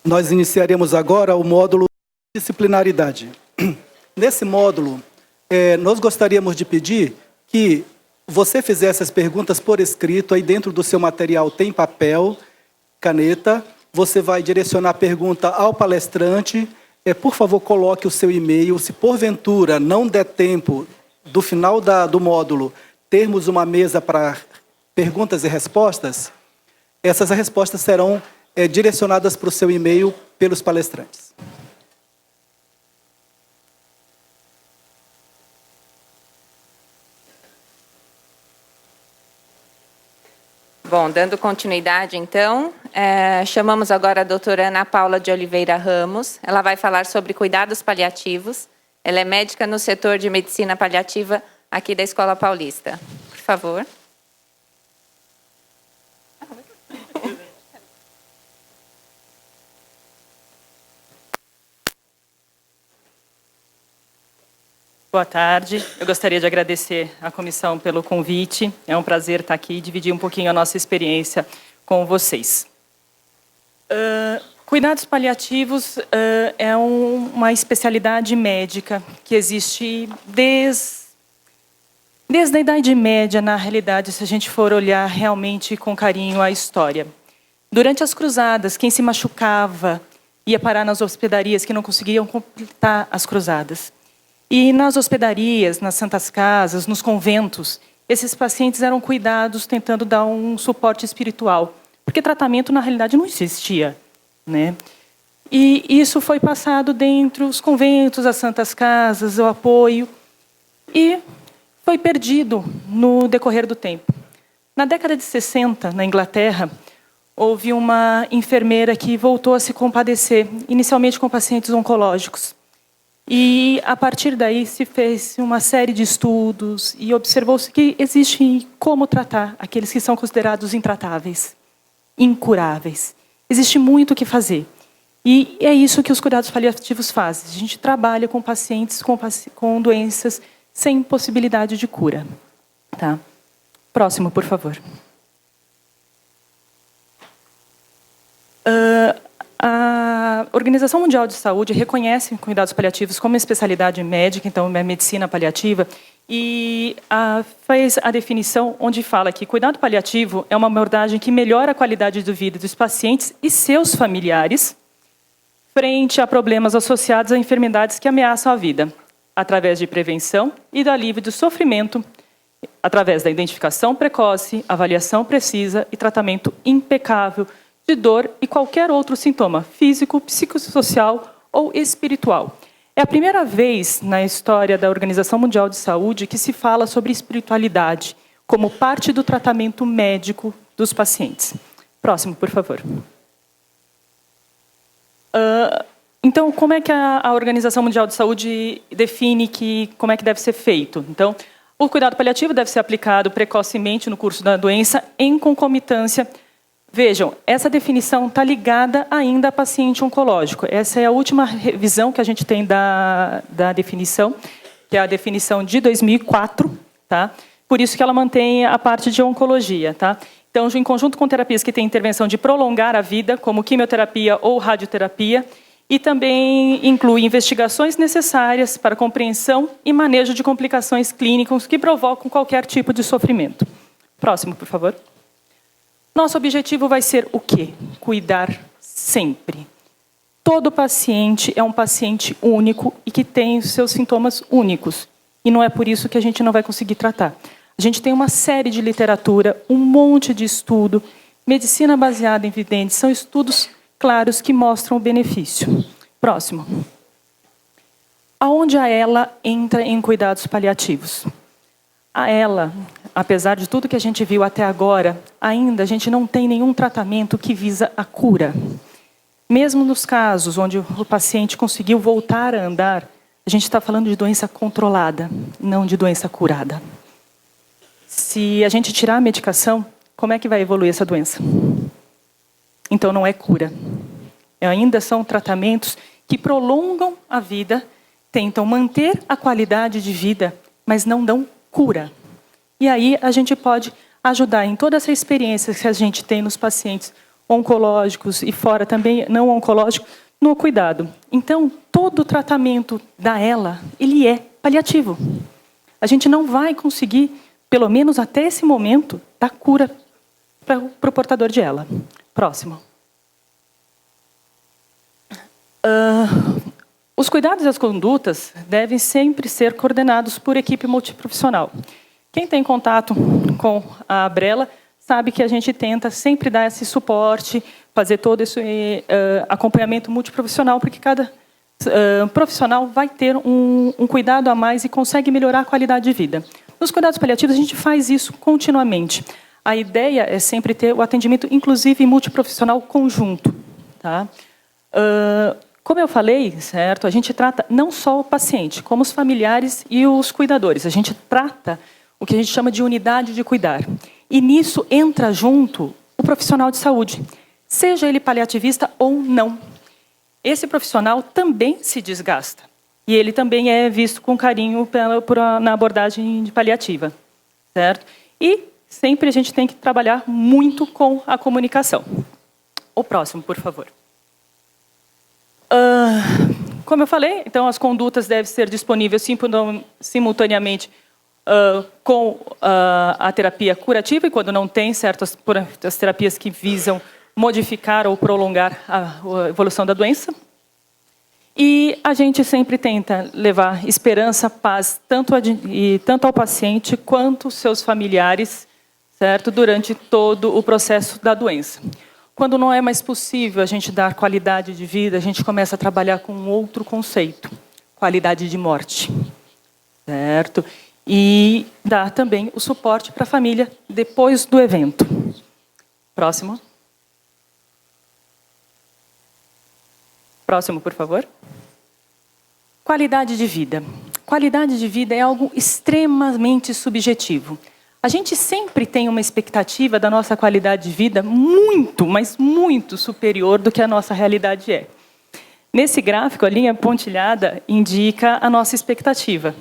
Nós iniciaremos agora o módulo disciplinaridade. Nesse módulo, nós gostaríamos de pedir que você fizesse as perguntas por escrito. Aí dentro do seu material tem papel, caneta. Você vai direcionar a pergunta ao palestrante. Por favor, coloque o seu e-mail. Se porventura não der tempo, do final do módulo, termos uma mesa para perguntas e respostas, essas respostas serão direcionadas para o seu e-mail pelos palestrantes. Bom, dando continuidade, então, chamamos agora a doutora Ana Paula de Oliveira Ramos. Ela vai falar sobre cuidados paliativos. Ela é médica no setor de medicina paliativa aqui da Escola Paulista. Por favor. Boa tarde. Eu gostaria de agradecer à comissão pelo convite. É um prazer estar aqui e dividir um pouquinho a nossa experiência com vocês. Cuidados paliativos é uma especialidade médica que existe desde a Idade Média, na realidade, se a gente for olhar realmente com carinho a história. Durante as cruzadas, quem se machucava ia parar nas hospedarias que não conseguiam completar as cruzadas. E nas hospedarias, nas santas casas, nos conventos, esses pacientes eram cuidados tentando dar um suporte espiritual, porque tratamento, na realidade, não existia, né? E isso foi passado dentro dos conventos, as santas casas, o apoio, e foi perdido no decorrer do tempo. Na década de 60, na Inglaterra, houve uma enfermeira que voltou a se compadecer, inicialmente com pacientes oncológicos. E, a partir daí, se fez uma série de estudos e observou-se que existe como tratar aqueles que são considerados intratáveis, incuráveis. Existe muito o que fazer. E é isso que os cuidados paliativos fazem. A gente trabalha com pacientes com doenças sem possibilidade de cura. Tá? Próximo, por favor. A Organização Mundial de Saúde reconhece cuidados paliativos como especialidade médica, então é medicina paliativa, e fez a definição onde fala que cuidado paliativo é uma abordagem que melhora a qualidade de vida dos pacientes e seus familiares frente a problemas associados a enfermidades que ameaçam a vida, através de prevenção e do alívio do sofrimento, através da identificação precoce, avaliação precisa e tratamento impecável de dor e qualquer outro sintoma físico, psicossocial ou espiritual. É a primeira vez na história da Organização Mundial de Saúde que se fala sobre espiritualidade como parte do tratamento médico dos pacientes. Próximo, por favor. Então, como é que a Organização Mundial de Saúde define como é que deve ser feito? Então, o cuidado paliativo deve ser aplicado precocemente no curso da doença em concomitância. Vejam, essa definição está ligada ainda a paciente oncológico. Essa é a última revisão que a gente tem da definição, que é a definição de 2004. Tá? Por isso que ela mantém a parte de oncologia. Tá? Então, em conjunto com terapias que têm intervenção de prolongar a vida, como quimioterapia ou radioterapia, e também inclui investigações necessárias para compreensão e manejo de complicações clínicas que provocam qualquer tipo de sofrimento. Próximo, por favor. Nosso objetivo vai ser o quê? Cuidar sempre. Todo paciente é um paciente único e que tem os seus sintomas únicos. E não é por isso que a gente não vai conseguir tratar. A gente tem uma série de literatura, um monte de estudo. Medicina baseada em evidências, são estudos claros que mostram o benefício. Próximo. Aonde a ELA entra em cuidados paliativos? A ELA, apesar de tudo que a gente viu até agora, ainda a gente não tem nenhum tratamento que visa a cura. Mesmo nos casos onde o paciente conseguiu voltar a andar, a gente está falando de doença controlada, não de doença curada. Se a gente tirar a medicação, como é que vai evoluir essa doença? Então não é cura. Ainda são tratamentos que prolongam a vida, tentam manter a qualidade de vida, mas não dão cura. E aí a gente pode ajudar em toda essa experiência que a gente tem nos pacientes oncológicos e fora também não oncológicos, no cuidado. Então, todo o tratamento da ELA, ele é paliativo. A gente não vai conseguir, pelo menos até esse momento, dar cura para o portador de ELA. Próximo. Os cuidados e as condutas devem sempre ser coordenados por equipe multiprofissional. Quem tem contato com a Abrela sabe que a gente tenta sempre dar esse suporte, fazer todo esse acompanhamento multiprofissional, porque cada profissional vai ter um cuidado a mais e consegue melhorar a qualidade de vida. Nos cuidados paliativos, a gente faz isso continuamente. A ideia é sempre ter o atendimento, inclusive multiprofissional conjunto. Tá? Como eu falei, certo? A gente trata não só o paciente, como os familiares e os cuidadores. A gente trata o que a gente chama de unidade de cuidar. E nisso entra junto o profissional de saúde, seja ele paliativista ou não. Esse profissional também se desgasta. E ele também é visto com carinho na abordagem paliativa. Certo? E sempre a gente tem que trabalhar muito com a comunicação. O próximo, por favor. Como eu falei, então as condutas devem ser disponíveis simultaneamente com a terapia curativa, e quando não tem certas terapias que visam modificar ou prolongar a evolução da doença. E a gente sempre tenta levar esperança, paz, tanto ao paciente quanto aos seus familiares, certo? Durante todo o processo da doença. Quando não é mais possível a gente dar qualidade de vida, a gente começa a trabalhar com um outro conceito, qualidade de morte, certo? E dar também o suporte para a família depois do evento. Próximo. Próximo, por favor. Qualidade de vida. Qualidade de vida é algo extremamente subjetivo. A gente sempre tem uma expectativa da nossa qualidade de vida muito, mas muito superior do que a nossa realidade é. Nesse gráfico, a linha pontilhada indica a nossa expectativa.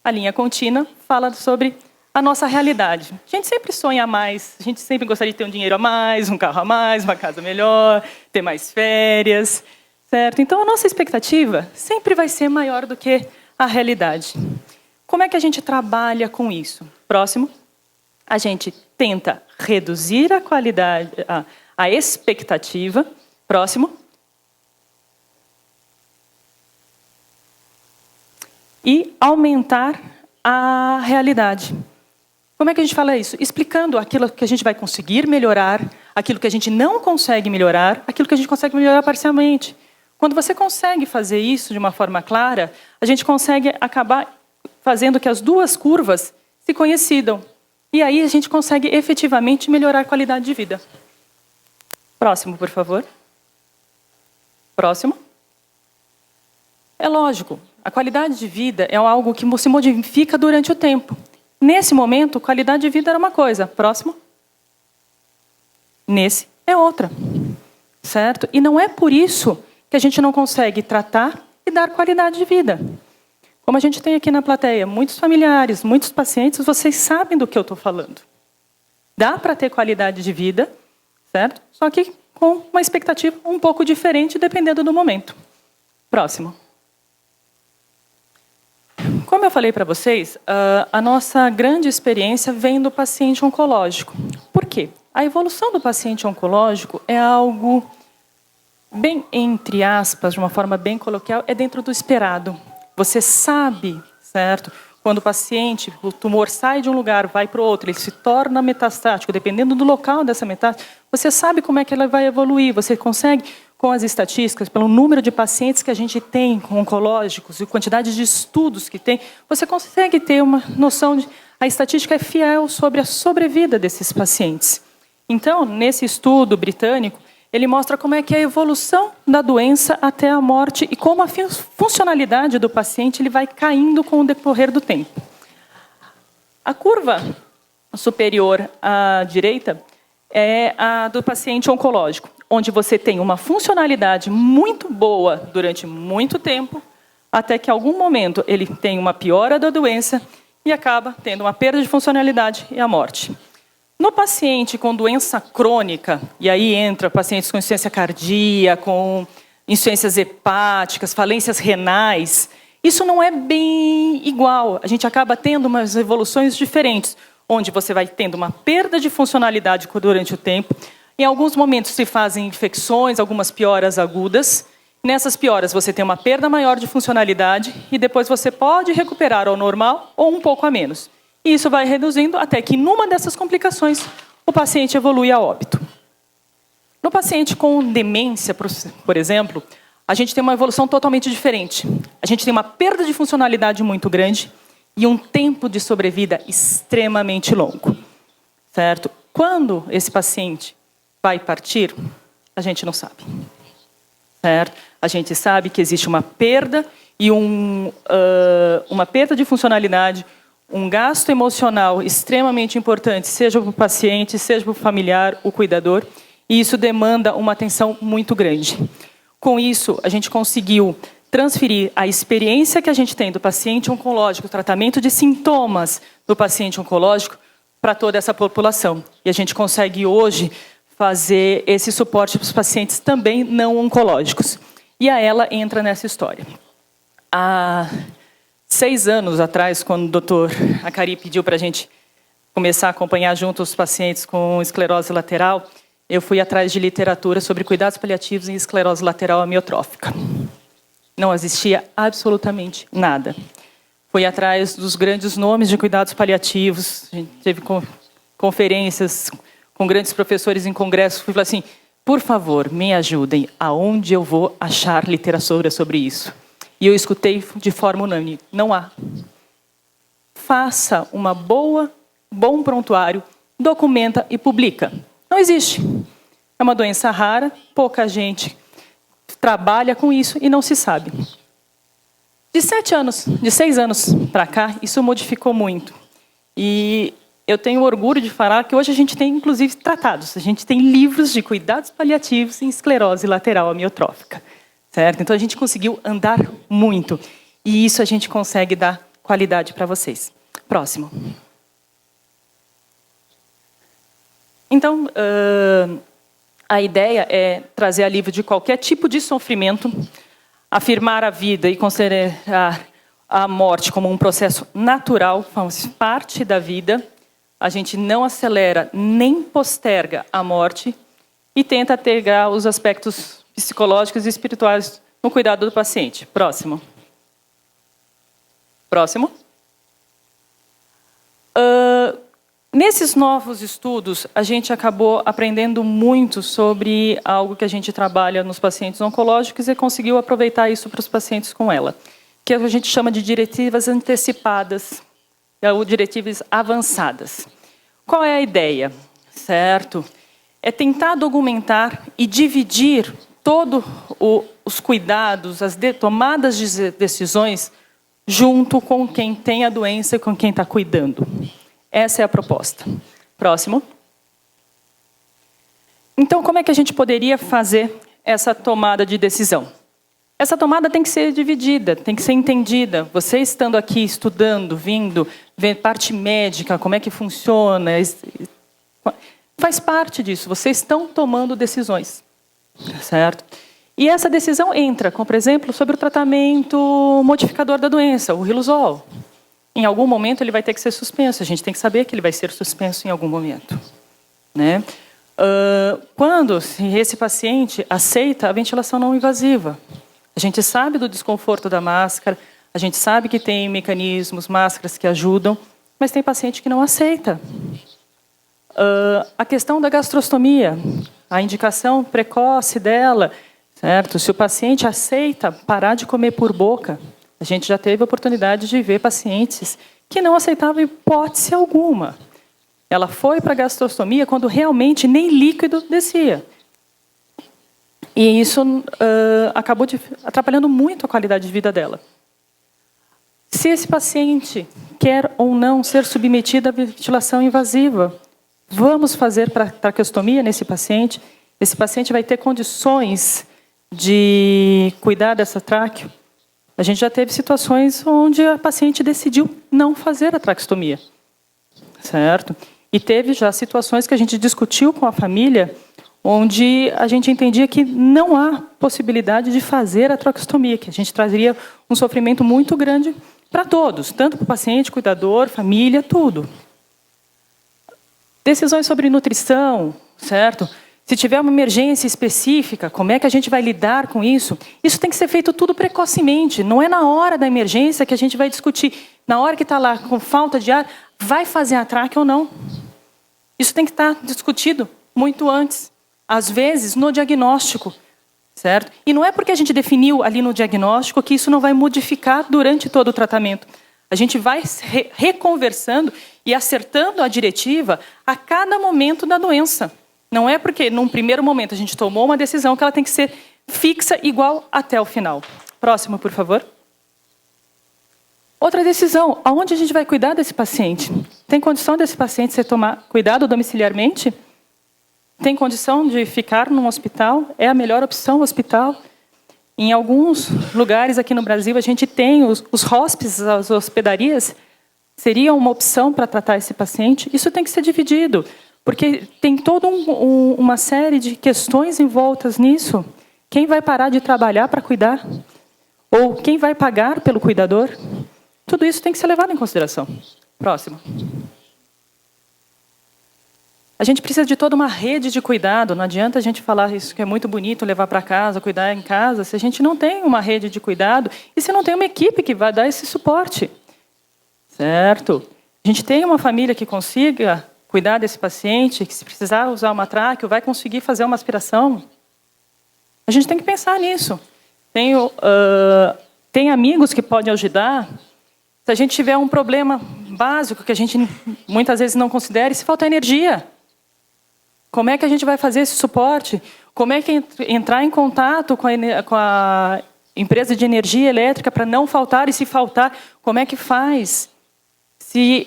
A linha contínua fala sobre a nossa realidade. A gente sempre sonha mais, a gente sempre gostaria de ter um dinheiro a mais, um carro a mais, uma casa melhor, ter mais férias, certo? Então, a nossa expectativa sempre vai ser maior do que a realidade. Como é que a gente trabalha com isso? Próximo. A gente tenta reduzir a qualidade, a expectativa. Próximo. E aumentar a realidade. Como é que a gente fala isso? Explicando aquilo que a gente vai conseguir melhorar, aquilo que a gente não consegue melhorar, aquilo que a gente consegue melhorar parcialmente. Quando você consegue fazer isso de uma forma clara, a gente consegue acabar fazendo que as duas curvas se coincidam. E aí a gente consegue efetivamente melhorar a qualidade de vida. Próximo, por favor. Próximo. É lógico, a qualidade de vida é algo que se modifica durante o tempo. Nesse momento, qualidade de vida era uma coisa. Próximo. Nesse é outra. Certo? E não é por isso que a gente não consegue tratar e dar qualidade de vida. Como a gente tem aqui na plateia, muitos familiares, muitos pacientes, vocês sabem do que eu estou falando. Dá para ter qualidade de vida, certo? Só que com uma expectativa um pouco diferente, dependendo do momento. Próximo. Como eu falei para vocês, a nossa grande experiência vem do paciente oncológico. Por quê? A evolução do paciente oncológico é algo bem, entre aspas, de uma forma bem coloquial, é dentro do esperado. Você sabe, certo? Quando o paciente, o tumor sai de um lugar, vai para o outro, ele se torna metastático, dependendo do local dessa metástase, você sabe como é que ela vai evoluir, você consegue, com as estatísticas, pelo número de pacientes que a gente tem com oncológicos e quantidade de estudos que tem, você consegue ter uma noção de... A estatística é fiel sobre a sobrevida desses pacientes. Então, nesse estudo britânico, ele mostra como é que é a evolução da doença até a morte e como a funcionalidade do paciente ele vai caindo com o decorrer do tempo. A curva superior à direita é a do paciente oncológico, onde você tem uma funcionalidade muito boa durante muito tempo, até que em algum momento ele tem uma piora da doença e acaba tendo uma perda de funcionalidade e a morte. No paciente com doença crônica, e aí entra pacientes com insuficiência cardíaca, com insuficiências hepáticas, falências renais, isso não é bem igual. A gente acaba tendo umas evoluções diferentes, onde você vai tendo uma perda de funcionalidade durante o tempo. Em alguns momentos se fazem infecções, algumas pioras agudas. Nessas pioras você tem uma perda maior de funcionalidade e depois você pode recuperar ao normal ou um pouco a menos. E isso vai reduzindo até que, numa dessas complicações, o paciente evolui a óbito. No paciente com demência, por exemplo, a gente tem uma evolução totalmente diferente. A gente tem uma perda de funcionalidade muito grande e um tempo de sobrevida extremamente longo. Certo? Quando esse paciente vai partir, a gente não sabe. Certo? A gente sabe que existe uma perda e uma perda de funcionalidade, um gasto emocional extremamente importante, seja para o paciente, seja para o familiar, o cuidador, e isso demanda uma atenção muito grande. Com isso, a gente conseguiu transferir a experiência que a gente tem do paciente oncológico, o tratamento de sintomas do paciente oncológico, para toda essa população. E a gente consegue hoje fazer esse suporte para os pacientes também não oncológicos. E a ela entra nessa história. Há 6 anos atrás, quando o doutor Acari pediu para a gente começar a acompanhar junto os pacientes com esclerose lateral, eu fui atrás de literatura sobre cuidados paliativos em esclerose lateral amiotrófica. Não existia absolutamente nada. Fui atrás dos grandes nomes de cuidados paliativos, a gente teve conferências com grandes professores em congressos, fui falar assim, por favor, me ajudem, aonde eu vou achar literatura sobre isso? E eu escutei de forma unânime, não há. Faça bom prontuário, documenta e publica. Não existe. É uma doença rara, pouca gente trabalha com isso e não se sabe. De 6 anos para cá, isso modificou muito. E eu tenho orgulho de falar que hoje a gente tem, inclusive, tratados. A gente tem livros de cuidados paliativos em esclerose lateral amiotrófica. Certo? Então, a gente conseguiu andar muito. E isso a gente consegue dar qualidade para vocês. Próximo. Então, a ideia é trazer alívio de qualquer tipo de sofrimento, afirmar a vida e considerar a morte como um processo natural, faz parte da vida. A gente não acelera nem posterga a morte e tenta integrar os aspectos psicológicos e espirituais no cuidado do paciente. Próximo. Próximo. Nesses novos estudos, a gente acabou aprendendo muito sobre algo que a gente trabalha nos pacientes oncológicos e conseguiu aproveitar isso para os pacientes com ela, que a gente chama de diretivas antecipadas, ou diretivas avançadas. Qual é a ideia? Certo? É tentar documentar e dividir todos os cuidados, as tomadas de decisões, junto com quem tem a doença e com quem está cuidando. Essa é a proposta. Próximo. Então, como é que a gente poderia fazer essa tomada de decisão? Essa tomada tem que ser dividida, tem que ser entendida. Você estando aqui, estudando, vindo, ver parte médica, como é que funciona, faz parte disso. Vocês estão tomando decisões. Certo? E essa decisão entra, como por exemplo, sobre o tratamento modificador da doença, o riluzol. Em algum momento ele vai ter que ser suspenso, a gente tem que saber que ele vai ser suspenso em algum momento. Né? Quando esse paciente aceita a ventilação não invasiva, a gente sabe do desconforto da máscara, a gente sabe que tem mecanismos, máscaras que ajudam, mas tem paciente que não aceita. A questão da gastrostomia, a indicação precoce dela, certo? Se o paciente aceita parar de comer por boca, a gente já teve a oportunidade de ver pacientes que não aceitavam hipótese alguma. Ela foi para a gastrostomia quando realmente nem líquido descia. E isso acabou atrapalhando muito a qualidade de vida dela. Se esse paciente quer ou não ser submetido à ventilação invasiva, vamos fazer traqueostomia nesse paciente. Esse paciente vai ter condições de cuidar dessa tráqueo. A gente já teve situações onde a paciente decidiu não fazer a traqueostomia. Certo? E teve já situações que a gente discutiu com a família, onde a gente entendia que não há possibilidade de fazer a traqueostomia, que a gente trazeria um sofrimento muito grande para todos, tanto para o paciente, cuidador, família, tudo. Decisões sobre nutrição, certo? Se tiver uma emergência específica, como é que a gente vai lidar com isso? Isso tem que ser feito tudo precocemente. Não é na hora da emergência que a gente vai discutir. Na hora que está lá com falta de ar, vai fazer a tráquea ou não? Isso tem que estar discutido muito antes. Às vezes, no diagnóstico, certo? E não é porque a gente definiu ali no diagnóstico que isso não vai modificar durante todo o tratamento. A gente vai reconversando e acertando a diretiva a cada momento da doença. Não é porque, num primeiro momento, a gente tomou uma decisão que ela tem que ser fixa, igual até o final. Próximo, por favor. Outra decisão, aonde a gente vai cuidar desse paciente? Tem condição desse paciente ser tomar cuidado domiciliarmente? Tem condição de ficar num hospital? É a melhor opção o hospital? Em alguns lugares aqui no Brasil, a gente tem os hóspedes, as hospedarias, seria uma opção para tratar esse paciente? Isso tem que ser dividido, porque tem toda uma série de questões envoltas nisso. Quem vai parar de trabalhar para cuidar? Ou quem vai pagar pelo cuidador? Tudo isso tem que ser levado em consideração. Próximo. A gente precisa de toda uma rede de cuidado. Não adianta a gente falar isso que é muito bonito, levar para casa, cuidar em casa, se a gente não tem uma rede de cuidado e se não tem uma equipe que vai dar esse suporte. Certo? A gente tem uma família que consiga cuidar desse paciente, que se precisar usar uma tráqueo, vai conseguir fazer uma aspiração. A gente tem que pensar nisso. Tem amigos que podem ajudar. Se a gente tiver um problema básico que a gente muitas vezes não considera, e se falta energia, como é que a gente vai fazer esse suporte? Como é que entrar em contato com a empresa de energia elétrica para não faltar? E se faltar, como é que faz? Se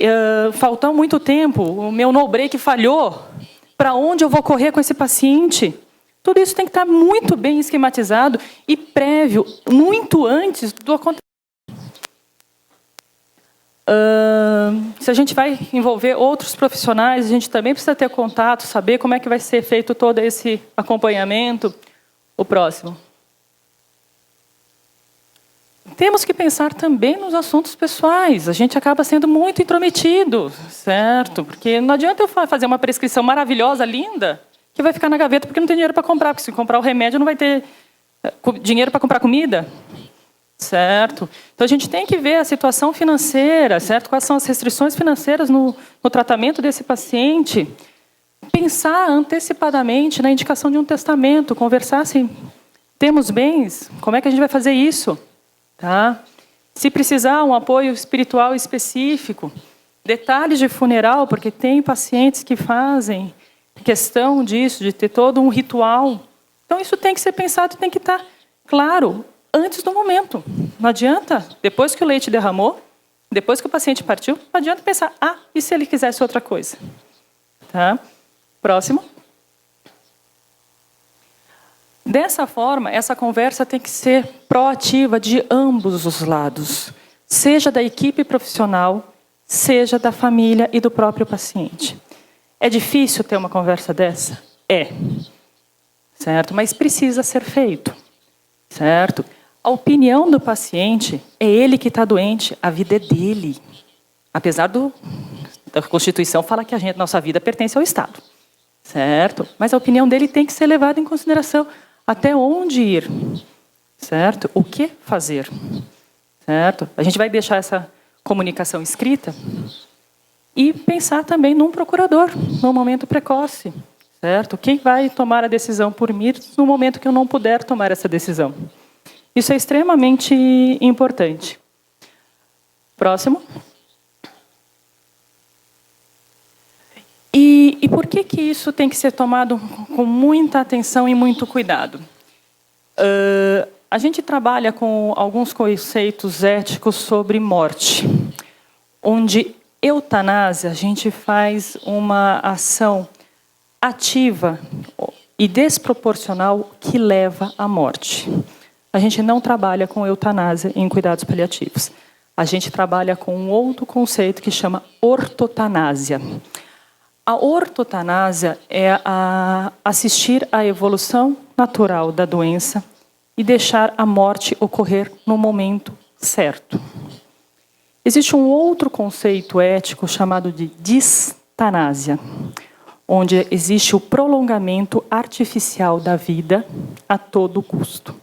faltar muito tempo, o meu no-break falhou, para onde eu vou correr com esse paciente? Tudo isso tem que estar muito bem esquematizado e prévio, muito antes do acontecimento. Se a gente vai envolver outros profissionais, a gente também precisa ter contato, saber como é que vai ser feito todo esse acompanhamento. O próximo. Temos que pensar também nos assuntos pessoais. A gente acaba sendo muito intrometido, certo? Porque não adianta eu fazer uma prescrição maravilhosa, linda, que vai ficar na gaveta porque não tem dinheiro para comprar. Porque se comprar o remédio, não vai ter dinheiro para comprar comida. Certo? Então, a gente tem que ver a situação financeira, certo? Quais são as restrições financeiras no tratamento desse paciente. Pensar antecipadamente na indicação de um testamento, conversar se temos bens, como é que a gente vai fazer isso? Tá? Se precisar um apoio espiritual específico, detalhes de funeral, porque tem pacientes que fazem questão disso, de ter todo um ritual. Então, isso tem que ser pensado, tem que estar claro antes do momento. Não adianta, depois que o leite derramou, depois que o paciente partiu, não adianta pensar, e se ele quisesse outra coisa? Tá? Próximo. Dessa forma, essa conversa tem que ser proativa de ambos os lados, seja da equipe profissional, seja da família e do próprio paciente. É difícil ter uma conversa dessa? É. Certo? Mas precisa ser feito. Certo? A opinião do paciente é ele que está doente, a vida é dele. Apesar da Constituição falar que nossa vida pertence ao Estado. Certo? Mas a opinião dele tem que ser levada em consideração. Até onde ir? Certo? O que fazer? Certo? A gente vai deixar essa comunicação escrita e pensar também num procurador, num momento precoce. Certo? Quem vai tomar a decisão por mim no momento que eu não puder tomar essa decisão? Isso é extremamente importante. Próximo. E por que isso tem que ser tomado com muita atenção e muito cuidado? A gente trabalha com alguns conceitos éticos sobre morte, onde eutanásia, a gente faz uma ação ativa e desproporcional que leva à morte. A gente não trabalha com eutanásia em cuidados paliativos. A gente trabalha com um outro conceito que chama ortotanásia. A ortotanásia é assistir à evolução natural da doença e deixar a morte ocorrer no momento certo. Existe um outro conceito ético chamado de distanásia, onde existe o prolongamento artificial da vida a todo custo.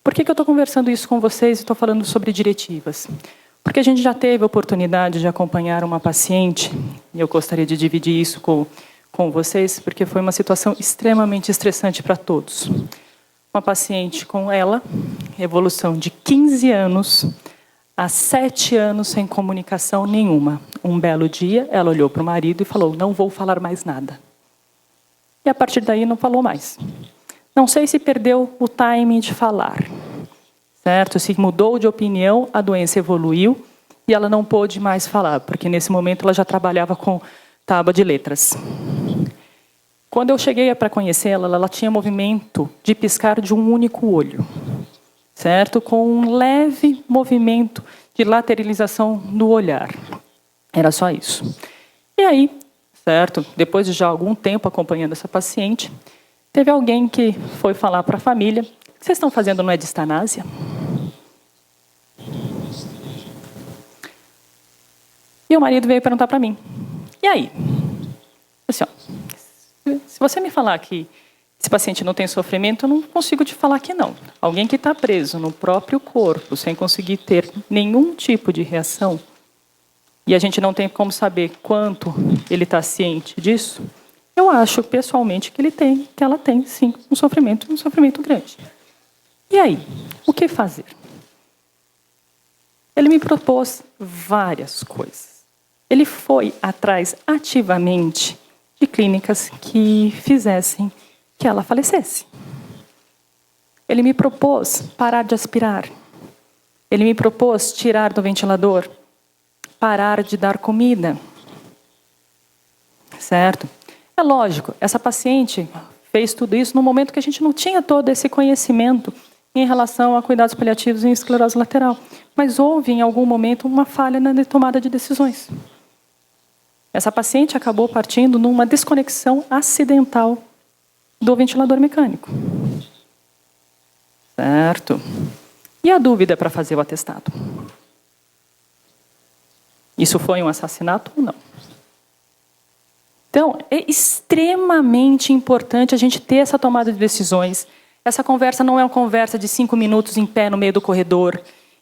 Por que eu estou conversando isso com vocês e estou falando sobre diretivas? Porque a gente já teve a oportunidade de acompanhar uma paciente, e eu gostaria de dividir isso com vocês, porque foi uma situação extremamente estressante para todos. Uma paciente com ela, evolução de 15 anos, há 7 anos sem comunicação nenhuma. Um belo dia, ela olhou para o marido e falou, não vou falar mais nada. E a partir daí não falou mais. Não sei se perdeu o timing de falar. Certo? Se mudou de opinião, a doença evoluiu e ela não pôde mais falar, porque nesse momento ela já trabalhava com tábua de letras. Quando eu cheguei para conhecê-la, ela tinha movimento de piscar de um único olho, certo? Com um leve movimento de lateralização do olhar. Era só isso. E aí, certo? Depois de já algum tempo acompanhando essa paciente, teve alguém que foi falar para a família, o que vocês estão fazendo não é distanásia? E o marido veio perguntar para mim, e aí? Assim, ó, se você me falar que esse paciente não tem sofrimento, eu não consigo te falar que não. Alguém que está preso no próprio corpo, sem conseguir ter nenhum tipo de reação, e a gente não tem como saber quanto ele está ciente disso, eu acho, pessoalmente, que ela tem, sim, um sofrimento grande. E aí, o que fazer? Ele me propôs várias coisas. Ele foi atrás ativamente de clínicas que fizessem que ela falecesse. Ele me propôs parar de aspirar. Ele me propôs tirar do ventilador, parar de dar comida. Certo? É lógico, essa paciente fez tudo isso no momento que a gente não tinha todo esse conhecimento em relação a cuidados paliativos em esclerose lateral. Mas houve, em algum momento, uma falha na tomada de decisões. Essa paciente acabou partindo numa desconexão acidental do ventilador mecânico. Certo? E a dúvida para fazer o atestado? Isso foi um assassinato ou não? Então, é extremamente importante a gente ter essa tomada de decisões. Essa conversa não é uma conversa de 5 minutos em pé no meio do corredor.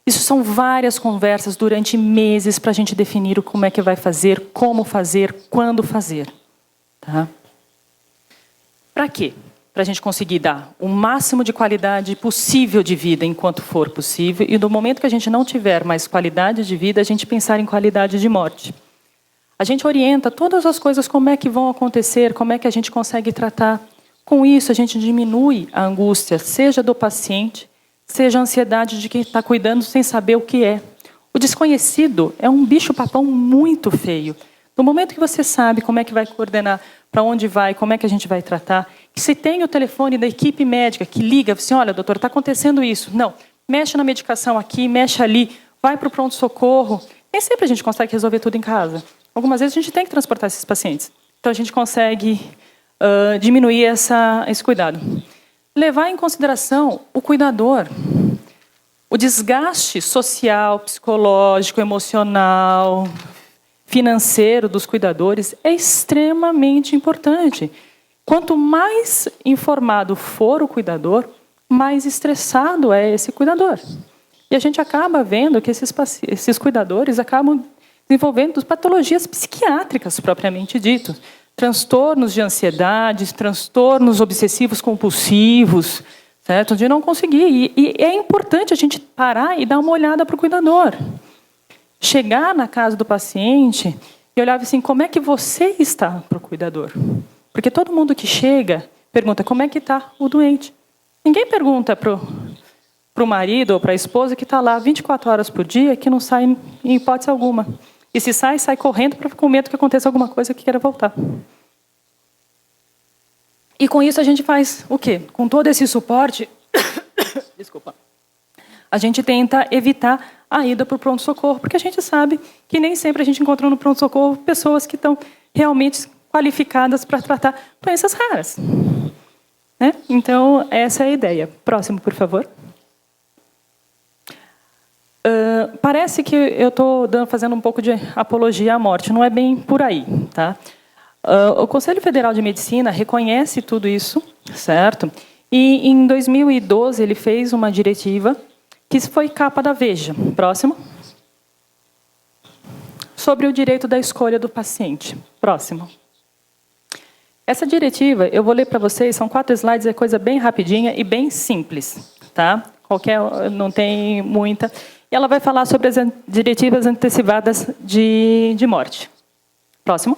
Isso são várias conversas durante meses para a gente definir como é que vai fazer, como fazer, quando fazer. Tá? Para quê? Para a gente conseguir dar o máximo de qualidade possível de vida enquanto for possível, e no momento que a gente não tiver mais qualidade de vida, a gente pensar em qualidade de morte. A gente orienta todas as coisas, como é que vão acontecer, como é que a gente consegue tratar. Com isso, a gente diminui a angústia, seja do paciente, seja a ansiedade de quem está cuidando sem saber o que é. O desconhecido é um bicho-papão muito feio. No momento que você sabe como é que vai coordenar, para onde vai, como é que a gente vai tratar, que se tem o telefone da equipe médica que liga, assim, olha, doutor, está acontecendo isso. Não, mexe na medicação aqui, mexe ali, vai para o pronto-socorro. Nem sempre a gente consegue resolver tudo em casa. Algumas vezes a gente tem que transportar esses pacientes. Então a gente consegue diminuir esse cuidado. Levar em consideração o cuidador. O desgaste social, psicológico, emocional, financeiro dos cuidadores é extremamente importante. Quanto mais informado for o cuidador, mais estressado é esse cuidador. E a gente acaba vendo que esses cuidadores acabam desenvolvendo patologias psiquiátricas, propriamente dito. Transtornos de ansiedade, transtornos obsessivos compulsivos, certo? De não conseguir. E é importante a gente parar e dar uma olhada para o cuidador. Chegar na casa do paciente e olhar assim, como é que você está para o cuidador? Porque todo mundo que chega pergunta como é que está o doente. Ninguém pergunta para o marido ou para a esposa que está lá 24 horas por dia, que não sai em hipótese alguma. E se sai, sai correndo com medo que aconteça alguma coisa que queira voltar. E com isso a gente faz o quê? Com todo esse suporte, desculpa, a gente tenta evitar a ida para o pronto-socorro, porque a gente sabe que nem sempre a gente encontra no pronto-socorro pessoas que estão realmente qualificadas para tratar doenças raras. Né? Então, essa é a ideia. Próximo, por favor. Parece que eu estou fazendo um pouco de apologia à morte. Não é bem por aí. Tá? O Conselho Federal de Medicina reconhece tudo isso, certo? E, em 2012, ele fez uma diretiva que foi capa da Veja. Próximo. Sobre o direito da escolha do paciente. Próximo. Essa diretiva, eu vou ler para vocês, são 4 slides, é coisa bem rapidinha e bem simples, tá? Não tem muita. E ela vai falar sobre as diretivas antecipadas de morte. Próximo.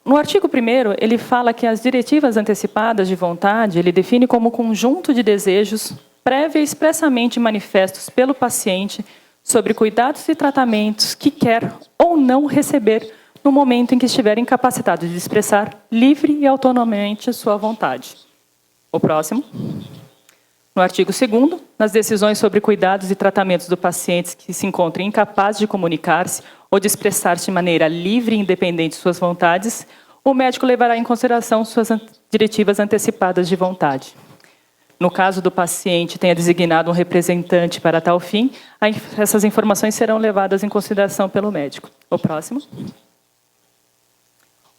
No artigo 1º, ele fala que as diretivas antecipadas de vontade, ele define como conjunto de desejos prévia e expressamente manifestos pelo paciente sobre cuidados e tratamentos que quer ou não receber no momento em que estiver incapacitado de expressar livre e autonomamente a sua vontade. O próximo. No artigo 2º, nas decisões sobre cuidados e tratamentos do paciente que se encontrem incapazes de comunicar-se ou de expressar-se de maneira livre e independente suas vontades, o médico levará em consideração suas diretivas antecipadas de vontade. No caso do paciente tenha designado um representante para tal fim, essas informações serão levadas em consideração pelo médico. O próximo.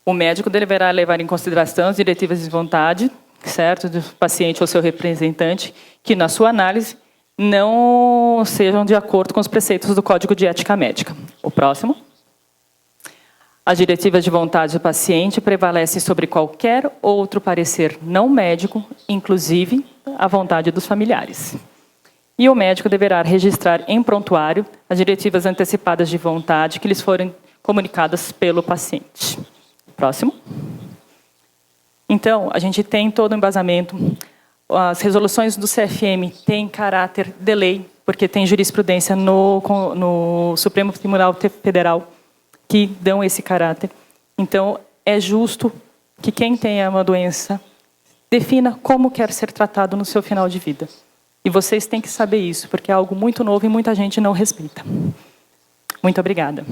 O médico deverá levar em consideração as diretivas de vontade, certo, do paciente ou seu representante, que, na sua análise, não sejam de acordo com os preceitos do Código de Ética Médica. O próximo. As diretivas de vontade do paciente prevalecem sobre qualquer outro parecer não médico, inclusive a vontade dos familiares. E o médico deverá registrar em prontuário as diretivas antecipadas de vontade que lhes forem comunicadas pelo paciente. Próximo. Então, a gente tem todo o embasamento. As resoluções do CFM têm caráter de lei, porque tem jurisprudência no Supremo Tribunal Federal que dão esse caráter. Então, é justo que quem tenha uma doença defina como quer ser tratado no seu final de vida. E vocês têm que saber isso, porque é algo muito novo e muita gente não respeita. Muito obrigada.